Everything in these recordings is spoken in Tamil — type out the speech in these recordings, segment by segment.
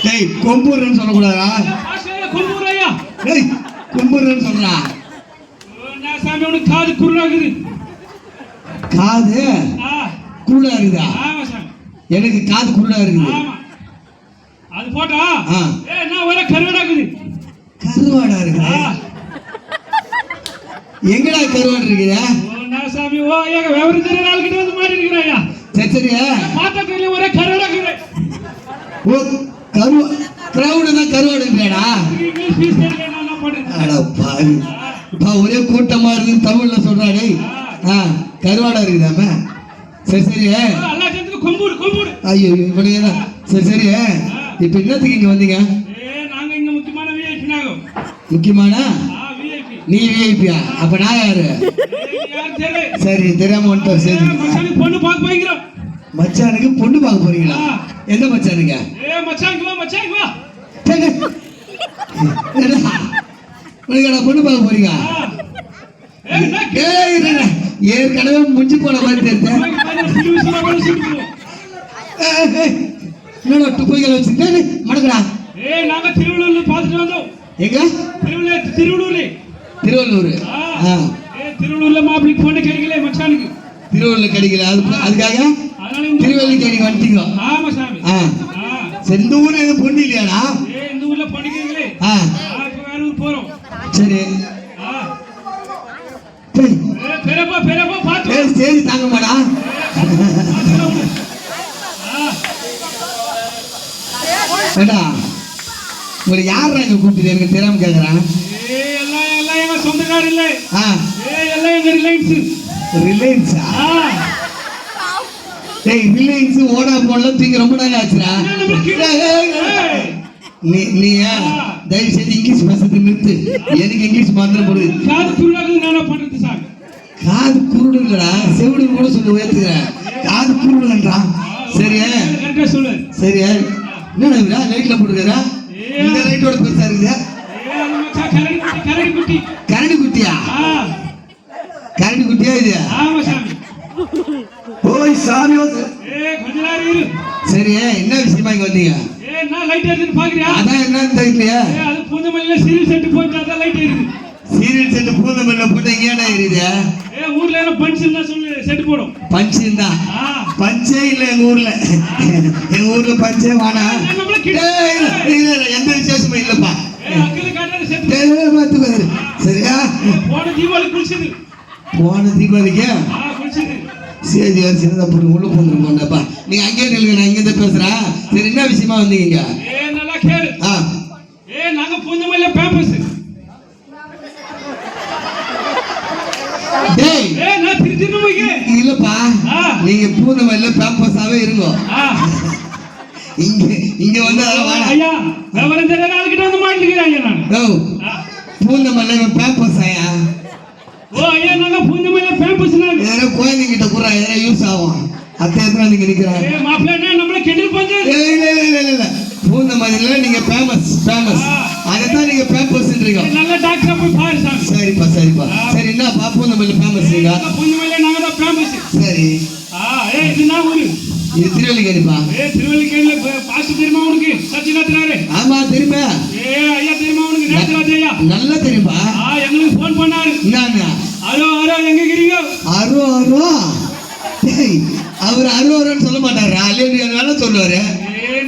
டேய் கொம்பூர்னு சொல்லக்கூடாதா? கொம்பூரையா? டேய் கொம்பூர்னு சொல்றா. நான் சாமி உனக்கு காது குருடாகுது. காது குருடா இருக்குதா? ஆமா சாமி. எனக்கு காது குருடா இருக்குது. ஆமா. அது போட்டா நான் ஒரே கருவாடாகுது. கருவாடா இருக்குதா? எங்கடா கருவாடு இருக்குதா? நான் சாமி ஓ ஏக விவரம் தெரியற ஆள் கிட்ட வந்து மாட்டி இருக்கறாயா. சரி சரியா? பாத்தா தெரியல ஒரே கருவாடாகுது. ஓ கருவா கிரவுட் தான் கருவாடுங்கடா. இங்கிலீஷ் பீஸ் தெரியல நான் என்ன பண்றது? அட பாவி. பா ஒரே கூட்டமா இருக்கு தமிழ்ல சொல்றானே. கருவாடா இருக்குதாமே. சரி சரி. அல்லாஹ் ஜெனத்துக்கு கொம்பூர் கொம்பூர். ஐயோ இப்படியே. சரி சரி. இப்போ என்னத்துக்கு இங்க வந்தீங்க? நாங்க இங்க முக்கியமான விஐபி நாங்க. முக்கியமான? விஐபி. நீ விஐபியா? அப்ப நான் யாரு? யார் தெரியல. சரி தெரியாம வந்துட்டோம். சரி மச்சானுக்கு பொண்ணு பார்க்க போய்க்கிறோம். மச்சானுக்கு பொண்ணு பார்க்க போறீங்களா? எந்த மச்சானுங்க? மச்சானுக்கு வா மச்சானுக்கு வா. உனக்கு பொண்ணு பார்க்க போறீங்க? ஏற்கனவே முடிஞ்சு போன மாதிரி தெரியுது. என்னடா துப்பைகளை வச்சுக்கிட்டு மடக்கடா. நாங்க திருவள்ளூர்ல பாத்துட்டு வந்தோம். எங்க? திருவள்ளூர். திருவள்ளூர்ல மாப்பிளைக்கு பொண்ணு கிடைக்கல மச்சானுக்கு. திருவள்ளூர்ல கிடைக்கல. அதுக்காக திருவள்ளிக்கேணி வந்துட்டீங்க. ஆமா சாமி. சரி இந்த ஊர்ல எதுவும் பொண்ணு இல்லையாடா? இந்த ஊர்ல பொண்ணு கிடைக்கல. இப்ப வேற ஊர் போறோம். சரி. பெரியப்பா பாத்து. சரி தாங்க மாடா. ஏடா ஒரு யாரா இங்க கூப்பிட்டு எனக்கு தெரியாம கேக்குறான். எல்லாம் எங்க சொந்தக்கார இல்ல. எல்லாம் எங்க ரிலையன்ஸா? டேய் ரிலையன்ஸ் வோடாஃபோன்ல தூக்கி ரொம்ப நாள் ஆச்சுடா. நீ தயவு செய்து இங்கிலீஷ் பேசுறது நிறுத்து. எனக்கு இங்கிலீஷ் மாத்திரம் போடு. காது குருடாகுது நான் பண்றது சாமி. காது குருடுங்கடா. செவிடு கூட சொல்லி உயர்த்துக்கிறேன். காது குருடுங்கன்றா. சரியா? கரெக்டா சொல்லு. சரியா? என்னடா லைட்ல போட்டுக்கறா? இந்த லைட்டோட பெருசா இருக்குதா? கரடி குட்டியா? கரடி குட்டியா இது? ஆமா சாமி. ஓய் சாமி. கொஞ்ச நேரம் இரு. சரி என்ன விஷயமா இங்க வந்தீங்க? நான் லைட் எரியுதுன்னு பாக்குறியா? அதான் என்னன்னு தெரியலையா? அது பூந்தமல்லில சீரியல் செட் போயிட்டு அதான் லைட் எரியுது. சீரியல் செட் பூந்தமல்லில போட்டு எங்கடா எரியுது? ஊர்ல என்ன பஞ்ச் இருந்தா சொல்லு செட் போடும். பஞ்ச் இருந்தா? பஞ்சே இல்ல எங்க ஊர்ல. எங்க ஊர்ல பஞ்சே வாடா. எந்த விசேஷமும் இல்லப்பா. சரியா? போன தீபாவளி குளிச்சது. போன தீபாவளிக்கு சரி சின்னதா பொண்ணு உள்ள போந்துருக்கோண்டப்பா. நீங்க அங்கேயே நில்லுங்க. நான் இங்க இருந்து பேசுறேன். சரி என்ன விஷயமா வந்தீங்க? நல்லா கேளு. நாங்க பூந்தமல்லில பேம்பஸ். டேய் நான் திருச்சினமுக்கு இல்லப்பா. நீங்க பூந்தமல்லில பேம்பஸாவே இருங்க. இங்க வந்து ஐயா விவரம் தெரியற ஆளுகிட்ட வந்து மாட்டிக்கிறாங்க. நான் பூந்தமல்லில பேம்பஸ் ஐயா. ஓ ஐயா நாங்க பூந்தமல்லில பேம்பஸ். யாரோ குழந்தைகிட்ட கூட யாரோ யூஸ் ஆகும். அத்தை எத்தனை நீங்க நிக்கிறாங்க? மாப்பிள்ளை நம்மள கிண்டல் பண்றது. இல்ல பூந்தமல்லில நீங்க ஃபேமஸ். அதான் நீங்க பேம்பஸ்ன்றீங்க. நல்ல டாக்டர் போய் பாரு சாமி. சரிப்பா. சரி என்னப்பா பூந்தமல்லில ஃபேமஸ் நீங்க? பூந்தமல்லில நாங்க தான் ஃபேமஸ். சரி. இது நான் ஊரு. இது திருவள்ளிக்கேணிப்பா. திருவள்ளிக்கேணில பாஸ்ட் தெரியுமா உனக்கு? சத்யநாதனாரே. ஆமா தெரியுமா? ஐயா தெரியுமா உனக்கு? நேத்ராஜ் ஐயா. நல்லா தெரியுமா? எங்களுக்கு ஃபோன் பண்ணாரு. என்னன்னா? ஹலோ எங்க இருக்கீங்க? அரோ டேய் அவர் அரோன்னு சொல்ல மாட்டாரு. அலேலியானால சொல்லுவாரு.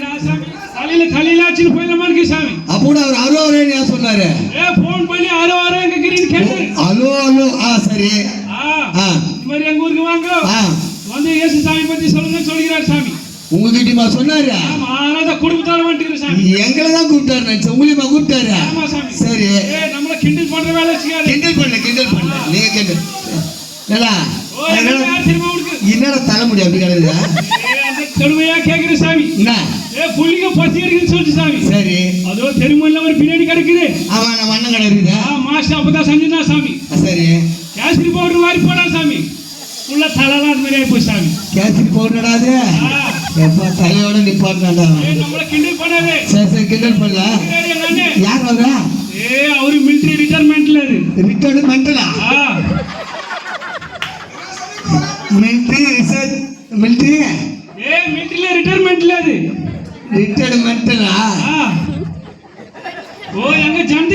நான் சாமி கலிலாச்சி போயிடலாமான்னு சாமி. அப்போ அவர் அரோன்னு ஏன் சொன்னாரு? ஃபோன் பண்ணி அரோ எங்க இருக்கீங்க கேட்டாரு. ஹலோ சரி. இந்த மாதிரி எங்க ஊருக்கு வாங்க. வந்து இயேசு சாமி பத்தி சொல்லுகிறார் சாமி. உங்ககிட்டமா சொன்னாரு? ஆமா ஆனா குடும்பத்தால வந்துட்டு சாமி. எங்களை தான் கூப்பிட்டாரு நினைச்சேன். உங்களையுமா கூப்பிட்டாரு? ஆமா சாமி. சரி. நம்மள கிண்டல் பண்ற வேலை செய்யாத. கிண்டல் பண்ணல. நீங்க கிண்டல். என்னடா? என்னடா தலைமுடி அப்படி கிடக்குது? தெருமையா கேக்குற சாமி. என்ன? புள்ளிங்க பசி இருக்குன்னு சொல்லிச்சு சாமி. சரி. அதோ தெருமல்ல ஒரு பின்னாடி கிடக்குது. ஆமா நம்ம அண்ணன் கடை இருக்குது. மாஸ்டர் அப்பதான் செஞ்சுனா சாமி. சரி. கேசரி பவுடர் மாதிரி போடா சாமி. உள்ள தலைலாம் அது மாதிரி ஆயிப்போச்சு சாமி. கேசரி பவுடர்டா அது? எப்பா தலையோட நிப்பாட்டாடா. நம்மள கிண்டல் பண்ணாதே. சரி கிண்டல் பண்ணல. யார் வரா? அவரு மிலிட்டரி ரிட்டையர்மென்ட்ல இரு. ரிட்டையர்மென்ட்லா? Military research military? மிலிட்டரில ரிட்டையர்மென்ட்ல அது. ரிட்டையர்மென்ட் மென்டலா ஆ. ஓ எங்க ஜண்டி